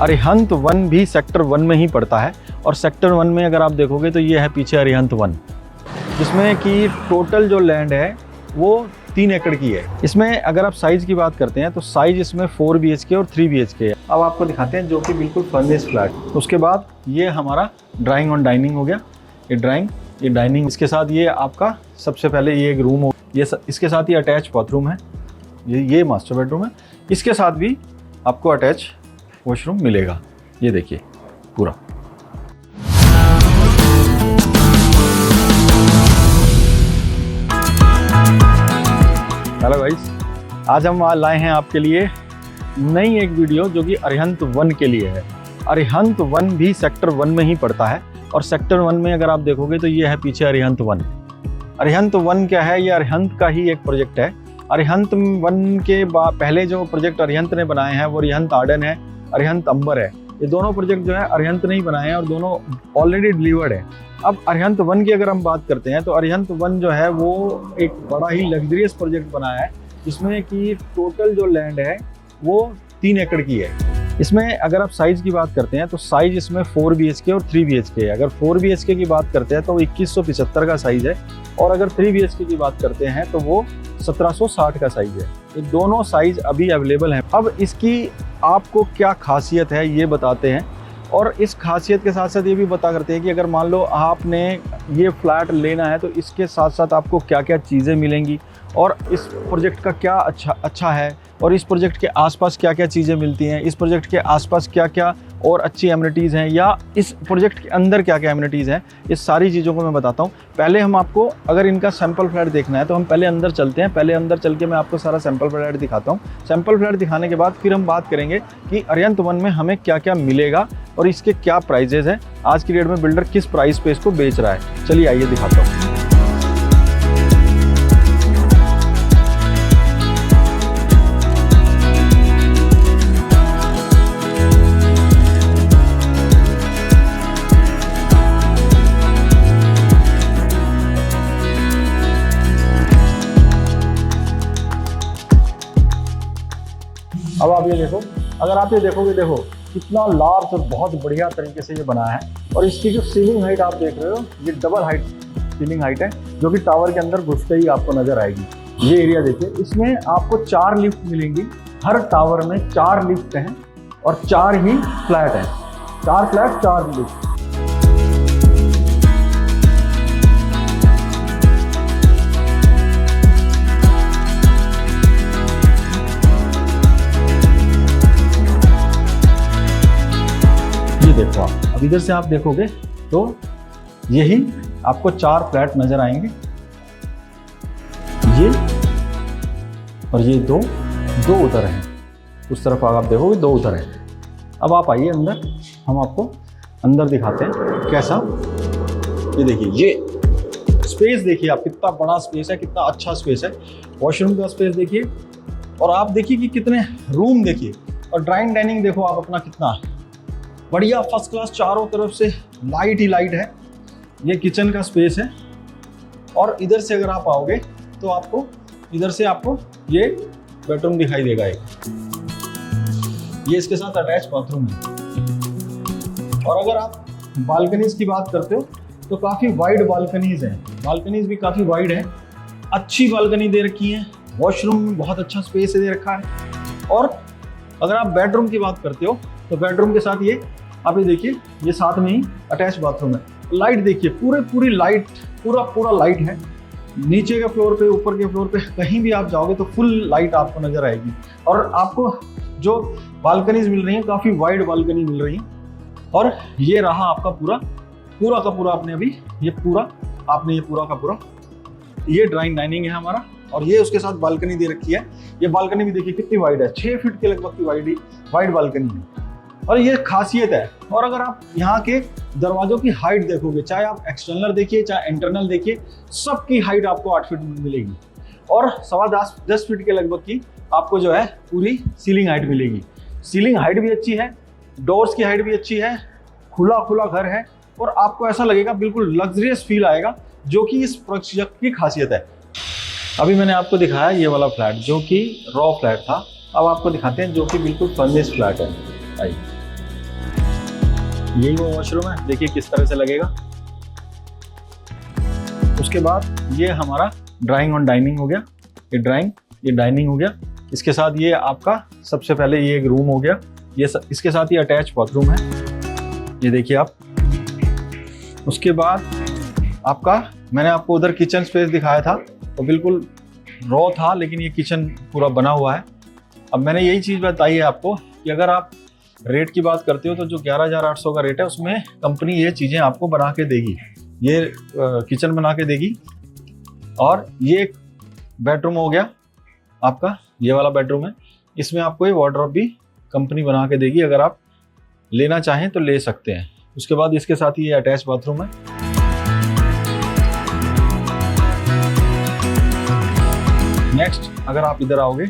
Arihant one भी sector 1 में ही पड़ता है और सेक्टर 1 में अगर आप देखोगे तो ये है पीछे अरिहंत वन, जिसमें कि टोटल जो लैंड है वो 3 एकड़ की है। इसमें अगर आप साइज़ की बात करते हैं तो साइज़ इसमें 4 BHK और 3 BHK है। अब आपको दिखाते हैं जो कि बिल्कुल फर्निश्ड फ्लैट। उसके बाद ये हमारा ड्राइंग ऑन डाइनिंग हो गया। ये डाइनिंग इसके साथ ये आपका सबसे पहले ये एक रूम हो, ये इसके साथ ये अटैच बाथरूम है, ये मास्टर बेडरूम है। इसके साथ भी आपको अटैच वॉशरूम मिलेगा। ये देखिए पूरा। हेलो गाइस, आज हम लाए हैं आपके लिए नई एक वीडियो जो कि अरिहंत वन के लिए है। अरिहंत वन भी सेक्टर 1 में ही पड़ता है और सेक्टर 1 में अगर आप देखोगे तो ये है पीछे अरिहंत वन। अरिहंत वन क्या है? ये अरिहंत का ही एक प्रोजेक्ट है। अरिहंत वन के पहले जो प्रोजेक्ट अरिहंत ने बनाए हैं वो अरिहंत आर्डन है, अरिहंत अंबर है। ये दोनों प्रोजेक्ट जो है अरिहंत ने ही बनाए हैं और दोनों ऑलरेडी डिलीवर्ड है। अब अरिहंत वन की अगर हम बात करते हैं तो अरिहंत वन जो है वो एक बड़ा ही लग्जरियस प्रोजेक्ट बनाया है, जिसमें कि टोटल जो लैंड है वो 3 एकड़ की है। इसमें अगर आप साइज़ की बात करते हैं तो साइज़ इसमें 4 BHK और 3 BHK है। अगर 4 BHK की बात करते हैं तो 2175 का साइज़ है और अगर 3 BHK की बात करते हैं तो वो 1760 का साइज़ है। ये दोनों साइज़ अभी अवेलेबल हैं। अब इसकी आपको क्या खासियत है ये बताते हैं और इस खासियत के साथ साथ ये भी बता करते हैं कि अगर मान लो आपने ये फ्लैट लेना है तो इसके साथ साथ आपको क्या क्या चीज़ें मिलेंगी और इस प्रोजेक्ट का क्या अच्छा है और इस प्रोजेक्ट के आसपास क्या क्या चीज़ें मिलती हैं, इस प्रोजेक्ट के आसपास क्या क्या और अच्छी एमिनिटीज़ हैं या इस प्रोजेक्ट के अंदर क्या क्या एमिनिटीज़ हैं, इस सारी चीज़ों को मैं बताता हूँ। पहले हम आपको अगर इनका सैंपल फ्लैट देखना है तो हम पहले अंदर चलते हैं। पहले अंदर चल के मैं आपको सारा सैंपल फ्लैट दिखाता हूँ। सैंपल फ्लैट दिखाने के बाद फिर हम बात करेंगे कि अरिहंत वन में हमें क्या क्या मिलेगा और इसके क्या प्राइजेज़ हैं, आज की डेट में बिल्डर किस प्राइस पे इसको बेच रहा है। चलिए आइए दिखाता हूँ। अब आप ये देखो, अगर आप ये देखोगे, देखो कितना लार्ज और बहुत बढ़िया तरीके से ये बना है और इसकी जो सीलिंग हाइट आप देख रहे हो ये डबल हाइट सीलिंग हाइट है जो कि टावर के अंदर घुसते ही आपको नजर आएगी। ये एरिया देखिए, इसमें आपको 4 लिफ्ट मिलेंगी। हर टावर में 4 लिफ्ट हैं और 4 ही फ्लैट हैं। 4 फ्लैट 4 लिफ्ट। देखो आप अब इधर से आप देखोगे तो यही आपको 4 फ्लैट नजर आएंगे, ये और ये दो उधर हैं। उस तरफ आप देखोगे 2 उधर हैं। अब आप आइए अंदर, हम आपको अंदर दिखाते हैं कैसा। ये देखिए, ये स्पेस देखिए आप, कितना बड़ा स्पेस है, कितना अच्छा स्पेस है। वॉशरूम का स्पेस देखिए और आप देखिए कि कितने रूम देखिए और ड्राइंग डाइनिंग देखो आप अपना, कितना बढ़िया फर्स्ट क्लास। चारों तरफ से लाइट ही लाइट है। ये किचन का स्पेस है और इधर से अगर आप आओगे तो आपको इधर से आपको ये बेडरूम दिखाई देगा एक। ये इसके साथ अटैच बाथरूम है। और अगर आप बालकनीज की बात करते हो तो काफ़ी वाइड बालकनीज हैं। बालकनीज भी काफ़ी वाइड है, अच्छी बालकनी दे रखी है। वॉशरूम में बहुत अच्छा स्पेस दे रखा है। और अगर आप बेडरूम की बात करते हो तो बेडरूम के साथ ये आप ये देखिए, ये साथ में ही अटैच बाथरूम है। लाइट देखिए, पूरी लाइट, पूरा लाइट है। नीचे के फ्लोर पे, ऊपर के फ्लोर पे, कहीं भी आप जाओगे तो फुल लाइट आपको नजर आएगी। और आपको जो बालकनीज मिल रही हैं काफ़ी वाइड बालकनी मिल रही हैं। और ये रहा आपका पूरा का पूरा आपने अभी ये पूरा का पूरा ये ड्राइंग डाइनिंग है हमारा। और ये उसके साथ बालकनी दे रखी है। ये बालकनी भी देखिए कितनी वाइड है, 6 फीट के लगभग की वाइड बालकनी है और ये खासियत है। और अगर आप यहाँ के दरवाजों की हाइट देखोगे, चाहे आप एक्सटर्नल देखिए चाहे इंटरनल देखिए, सबकी हाइट आपको 8 फीट मिलेगी और 10 फीट के लगभग की आपको जो है पूरी सीलिंग हाइट मिलेगी। सीलिंग हाइट भी अच्छी है, डोर्स की हाइट भी अच्छी है, खुला घर है और आपको ऐसा लगेगा बिल्कुल लग्जरियस फील आएगा, जो कि इस प्रोजेक्ट की खासियत है। अभी मैंने आपको दिखाया ये वाला फ्लैट जो कि रॉ फ्लैट था। अब आपको दिखाते हैं जो कि बिल्कुल फर्निश्ड फ्लैट है। आइए। यही वो वॉशरूम है, देखिए किस तरह से लगेगा। उसके बाद ये हमारा ड्राइंग और डाइनिंग हो गया, ये डाइनिंग हो गया। इसके साथ ये आपका सबसे पहले ये एक रूम हो गया, इसके साथ ये अटैच बाथरूम है, ये देखिए आप। उसके बाद आपका मैंने आपको उधर किचन स्पेस दिखाया था, तो बिल्कुल रॉ था, लेकिन ये किचन पूरा बना हुआ है। अब मैंने यही चीज़ बताई है आपको कि अगर आप रेट की बात करते हो तो जो 11,800 का रेट है उसमें कंपनी ये चीज़ें आपको बना के देगी। ये किचन बना के देगी, और ये एक बेडरूम हो गया आपका, ये वाला बेडरूम है। इसमें आपको ये वार्डरोब भी कंपनी बना के देगी, अगर आप लेना चाहें तो ले सकते हैं। उसके बाद इसके साथ ये अटैच बाथरूम है। नेक्स्ट अगर आप इधर आओगे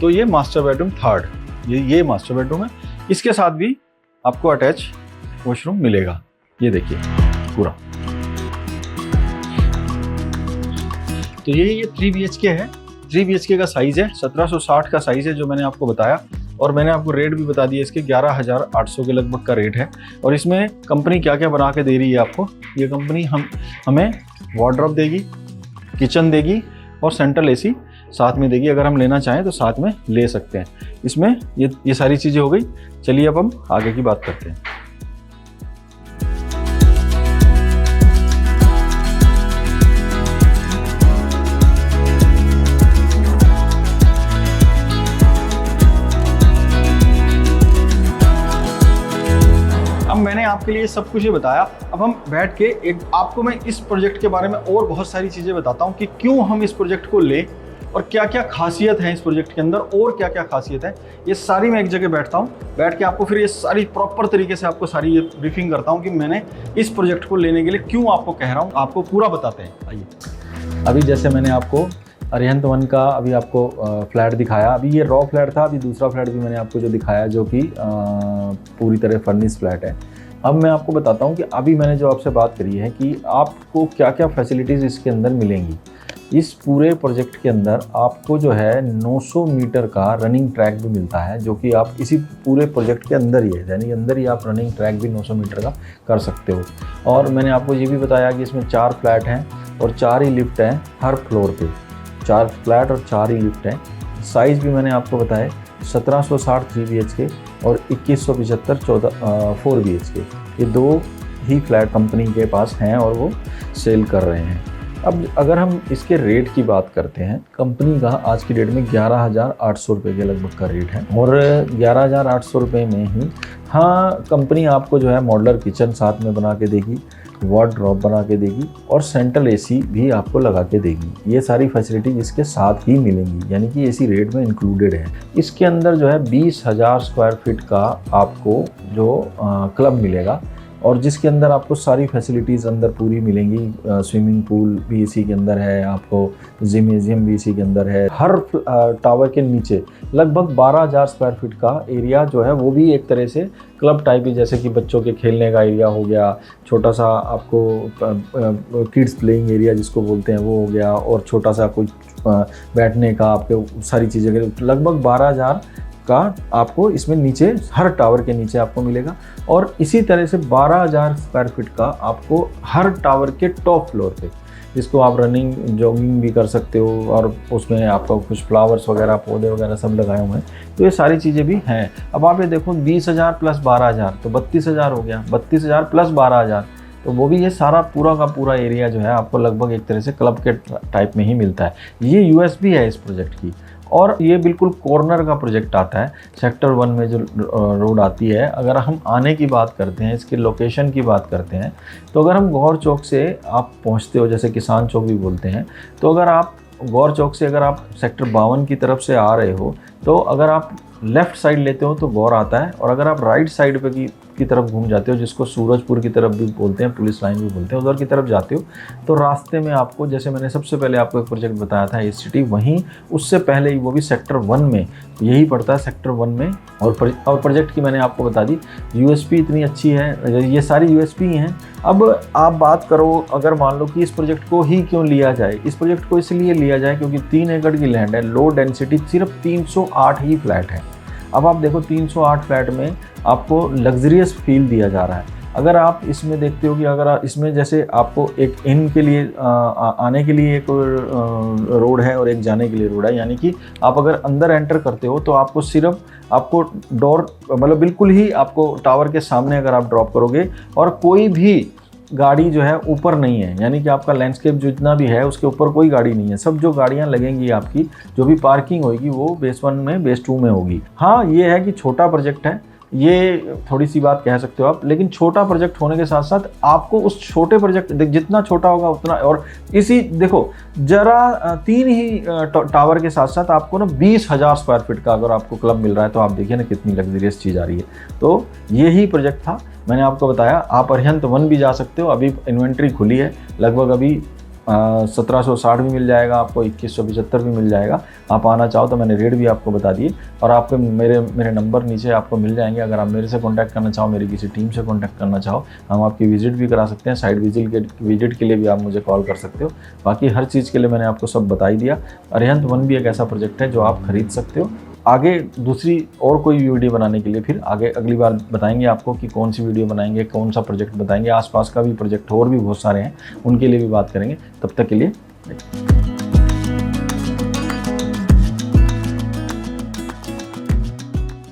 तो ये मास्टर बेडरूम थर्ड, ये मास्टर बेडरूम है। इसके साथ भी आपको अटैच वॉशरूम मिलेगा, ये देखिए पूरा। तो ये 3 BHK है, 3 BHK का साइज है, 1760 का साइज है जो मैंने आपको बताया, और मैंने आपको रेट भी बता दिया इसके 11,800 के लगभग का रेट है। और इसमें कंपनी क्या क्या बना के दे रही है आपको, ये कंपनी हमें वार्डरोब देगी, किचन देगी और सेंट्रल AC साथ में देगी। अगर हम लेना चाहें तो साथ में ले सकते हैं। इसमें ये सारी चीज़ें हो गई। चलिए अब हम आगे की बात करते हैं। अब मैंने आपके लिए सब कुछ ये बताया, अब हम बैठ के आपको मैं इस प्रोजेक्ट के बारे में और बहुत सारी चीज़ें बताता हूँ कि क्यों हम इस प्रोजेक्ट को लें और क्या क्या खासियत है इस प्रोजेक्ट के अंदर, और क्या क्या खासियत है, ये सारी मैं एक जगह बैठता हूँ, बैठ के आपको फिर ये सारी प्रॉपर तरीके से आपको सारी ये ब्रीफिंग करता हूँ कि मैंने इस प्रोजेक्ट को लेने के लिए क्यों आपको कह रहा हूँ, आपको पूरा बताते हैं। आइए, अभी जैसे मैंने आपको अरिहंत 1 का अभी आपको फ्लैट दिखाया, अभी ये रॉ फ्लैट था, अभी दूसरा फ्लैट भी मैंने आपको जो दिखाया जो कि पूरी तरह फर्निश फ्लैट है। अब मैं आपको बताता हूँ कि अभी मैंने जो आपसे बात करी है कि आपको क्या क्या फैसिलिटीज़ इसके अंदर मिलेंगी। इस पूरे प्रोजेक्ट के अंदर आपको जो है 900 मीटर का रनिंग ट्रैक भी मिलता है, जो कि आप इसी पूरे प्रोजेक्ट के अंदर ही है, यानी अंदर ही आप रनिंग ट्रैक भी 900 मीटर का कर सकते हो। और मैंने आपको ये भी बताया कि इसमें 4 फ्लैट हैं और 4 ही लिफ्ट हैं हर फ्लोर पे, 4 फ्लैट और 4 ही लिफ्ट हैं। साइज़ भी मैंने आपको बताया 1760 3 BHK और 2175 4 BHK, ये 2 ही फ्लैट कंपनी के पास हैं और वो सेल कर रहे हैं। अब अगर हम इसके रेट की बात करते हैं, कंपनी का आज की डेट में 11,800 रुपये के लगभग का रेट है, और 11,800 रुपये में ही हाँ कंपनी आपको जो है मॉडुलर किचन साथ में बना के देगी, वार्डरोब बना के देगी और सेंट्रल AC भी आपको लगा के देगी। ये सारी फैसिलिटी इसके साथ ही मिलेंगी, यानी कि AC रेट में इंक्लूडेड है। इसके अंदर जो है 20,000 स्क्वायर फीट का आपको जो क्लब मिलेगा, और जिसके अंदर आपको सारी फैसिलिटीज़ अंदर पूरी मिलेंगी। स्विमिंग पूल भी इसी के अंदर है, आपको जिम्नेजियम भी इसी के अंदर है। हर टावर के नीचे लगभग 12,000 स्क्वायर फीट का एरिया जो है वो भी एक तरह से क्लब टाइप ही, जैसे कि बच्चों के खेलने का एरिया हो गया, छोटा सा आपको किड्स प्लेइंग एरिया जिसको बोलते हैं वो हो गया, और छोटा सा कोई बैठने का आपके सारी चीज़ें लगभग 12,000 का आपको इसमें नीचे हर टावर के नीचे आपको मिलेगा। और इसी तरह से 12,000 स्क्वायर फीट का आपको हर टावर के टॉप फ्लोर पे, जिसको आप रनिंग जॉगिंग भी कर सकते हो, और उसमें आपको कुछ फ्लावर्स वगैरह पौधे वगैरह सब लगाए हुए हैं, तो ये सारी चीज़ें भी हैं। अब आप ये देखो 20,000 प्लस 12,000 तो 32,000 हो गया, 32,000 प्लस 12,000 तो वो भी ये सारा पूरा का पूरा एरिया जो है आपको लगभग एक तरह से क्लब के टाइप में ही मिलता है। ये USB है इस प्रोजेक्ट की, और ये बिल्कुल कॉर्नर का प्रोजेक्ट आता है। सेक्टर 1 में जो रोड आती है, अगर हम आने की बात करते हैं, इसकी लोकेशन की बात करते हैं, तो अगर हम गौर चौक से आप पहुंचते हो, जैसे किसान चौक भी बोलते हैं, तो अगर आप गौर चौक से अगर आप सेक्टर 52 की तरफ से आ रहे हो, तो अगर आप लेफ़्ट साइड लेते हो तो गौर आता है, और अगर आप राइट साइड पे की तरफ घूम जाते हो, जिसको सूरजपुर की तरफ भी बोलते हैं, पुलिस लाइन भी बोलते हैं, उधर की तरफ जाते हो, तो रास्ते में आपको, जैसे मैंने सबसे पहले आपको एक प्रोजेक्ट बताया था ACT, वहीं उससे पहले ही वो भी सेक्टर 1 में यही पड़ता है, सेक्टर 1 में। और प्रोजेक्ट की मैंने आपको बता दी USP इतनी अच्छी है, ये सारी USP ही हैं। अब आप बात करो, अगर मान लो कि इस प्रोजेक्ट को ही क्यों लिया जाए, इस प्रोजेक्ट को इसलिए लिया जाए क्योंकि 3 एकड़ की लैंड है, लो डेंसिटी, सिर्फ 308 ही फ्लैट है। अब आप देखो 308 फ्लैट में आपको लग्जरियस फील दिया जा रहा है। अगर आप इसमें देखते हो कि अगर इसमें जैसे आपको एक इन के लिए आने के लिए एक रोड है और एक जाने के लिए रोड है, यानी कि आप अगर अंदर एंटर करते हो तो आपको सिर्फ आपको डोर मतलब बिल्कुल ही आपको टावर के सामने अगर आप ड्रॉप करोगे और कोई भी गाड़ी जो है ऊपर नहीं है, यानी कि आपका लैंडस्केप जितना भी है उसके ऊपर कोई गाड़ी नहीं है। सब जो गाड़ियां लगेंगी आपकी जो भी पार्किंग होगी वो बेस 1 में बेस 2 में होगी। हाँ, ये है कि छोटा प्रोजेक्ट है, ये थोड़ी सी बात कह सकते हो आप, लेकिन छोटा प्रोजेक्ट होने के साथ साथ आपको उस छोटे प्रोजेक्ट जितना छोटा होगा उतना, और इसी देखो जरा 3 ही टावर के साथ साथ आपको ना 20,000 स्क्वायर फीट का अगर आपको क्लब मिल रहा है तो आप देखिए ना कितनी लग्जरियस चीज़ आ रही है। तो यही प्रोजेक्ट था, मैंने आपको बताया। आप अरिहंत 1 भी जा सकते हो, अभी इन्वेंट्री खुली है, लगभग अभी 1760 भी मिल जाएगा आपको, 2175 भी मिल जाएगा। आप आना चाहो तो मैंने रेट भी आपको बता दिए, और आपको मेरे नंबर नीचे आपको मिल जाएंगे। अगर आप मेरे से कांटेक्ट करना चाहो, मेरी किसी टीम से कांटेक्ट करना चाहो, हम आपकी विजिट भी करा सकते हैं। साइट विजिट के लिए भी आप मुझे कॉल कर सकते हो। बाकी हर चीज़ के लिए मैंने आपको सब बता ही दिया। अरिहंत 1 भी एक ऐसा प्रोजेक्ट है जो आप खरीद सकते हो। आगे दूसरी और कोई वीडियो बनाने के लिए फिर आगे अगली बार बताएंगे आपको कि कौन सी वीडियो बनाएंगे, कौन सा प्रोजेक्ट बताएंगे। आसपास का भी प्रोजेक्ट और भी बहुत सारे हैं, उनके लिए भी बात करेंगे। तब तक के लिए